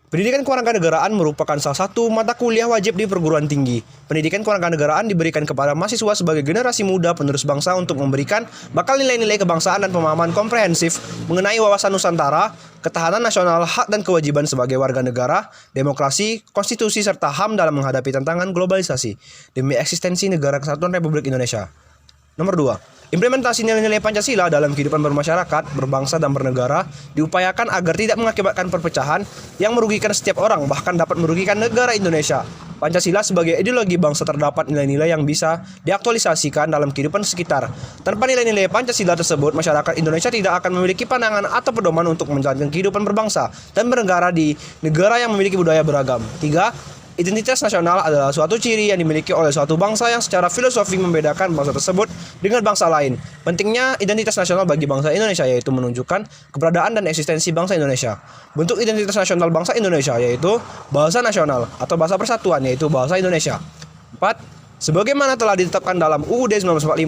Pendidikan kewarganegaraan merupakan salah satu mata kuliah wajib di perguruan tinggi. Pendidikan kewarganegaraan diberikan kepada mahasiswa sebagai generasi muda penerus bangsa untuk memberikan bakal nilai-nilai kebangsaan dan pemahaman komprehensif mengenai wawasan Nusantara, ketahanan nasional, hak dan kewajiban sebagai warga negara, demokrasi, konstitusi, serta HAM dalam menghadapi tantangan globalisasi demi eksistensi Negara Kesatuan Republik Indonesia. Nomor 2. Implementasi nilai-nilai Pancasila dalam kehidupan bermasyarakat, berbangsa, dan bernegara diupayakan agar tidak mengakibatkan perpecahan yang merugikan setiap orang, bahkan dapat merugikan negara Indonesia. Pancasila sebagai ideologi bangsa terdapat nilai-nilai yang bisa diaktualisasikan dalam kehidupan sekitar. Tanpa nilai-nilai Pancasila tersebut, masyarakat Indonesia tidak akan memiliki pandangan atau pedoman untuk menjalankan kehidupan berbangsa dan bernegara di negara yang memiliki budaya beragam. 3. Identitas nasional adalah suatu ciri yang dimiliki oleh suatu bangsa yang secara filosofi membedakan bangsa tersebut dengan bangsa lain. Pentingnya identitas nasional bagi bangsa Indonesia yaitu menunjukkan keberadaan dan eksistensi bangsa Indonesia. Bentuk identitas nasional bangsa Indonesia yaitu bahasa nasional atau bahasa persatuan yaitu bahasa Indonesia. 4. Sebagaimana telah ditetapkan dalam UUD 1945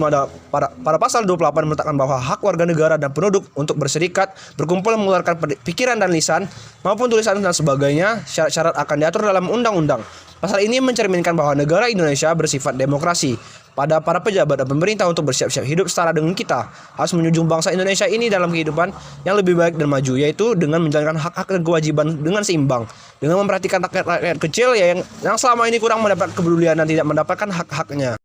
pada pasal 28 meletakkan bahwa hak warga negara dan penduduk untuk berserikat, berkumpul, mengeluarkan pikiran dan lisan maupun tulisan dan sebagainya, syarat-syarat akan diatur dalam undang-undang. Pasal ini mencerminkan bahwa negara Indonesia bersifat demokrasi. Pada para pejabat dan pemerintah untuk bersiap-siap hidup setara dengan kita, harus menjunjung bangsa Indonesia ini dalam kehidupan yang lebih baik dan maju, yaitu dengan menjalankan hak-hak dan kewajiban dengan seimbang, dengan memperhatikan rakyat-rakyat kecil yang selama ini kurang mendapat kepedulian dan tidak mendapatkan hak-haknya.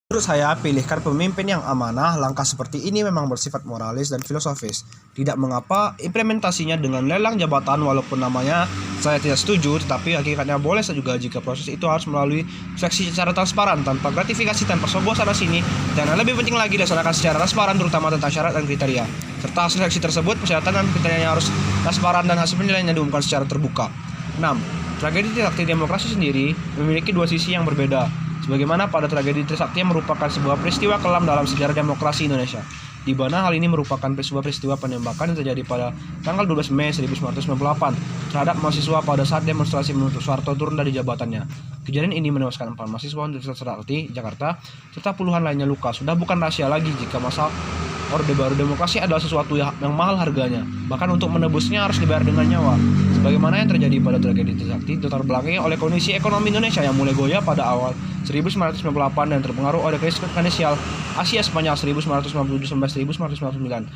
Menurut saya, pilihkan pemimpin yang amanah. Langkah seperti ini memang bersifat moralis dan filosofis. Tidak mengapa implementasinya dengan lelang jabatan, walaupun namanya saya tidak setuju, tetapi hakikatnya boleh juga jika proses itu harus melalui seleksi secara transparan, tanpa gratifikasi, tanpa sobo sana sini, dan yang lebih penting lagi dilaksanakan secara transparan, terutama tentang syarat dan kriteria. Serta hasil seleksi tersebut, persyaratan dan kriterianya harus transparan dan hasil penilaiannya diumumkan secara terbuka. 6. Tragedi Trisakti Demokrasi sendiri memiliki dua sisi yang berbeda. Sebagaimana pada tragedi Trisakti yang merupakan sebuah peristiwa kelam dalam sejarah demokrasi Indonesia, di mana hal ini merupakan peristiwa penembakan yang terjadi pada tanggal 12 Mei 1998 terhadap mahasiswa pada saat demonstrasi menuntut Soeharto turun dari jabatannya. Kejadian ini menewaskan 4 mahasiswa Universitas Trisakti, Jakarta, serta puluhan lainnya luka. Sudah bukan rahasia lagi jika masa Orde Baru demokrasi adalah sesuatu yang mahal harganya. Bahkan untuk menebusnya harus dibayar dengan nyawa. Sebagaimana yang terjadi pada tragedi Trisakti, dilatar belakangi oleh kondisi ekonomi Indonesia yang mulai goyah pada awal 1998 dan terpengaruh oleh krisis finansial Asia sepanjang 1997 sampai 1999.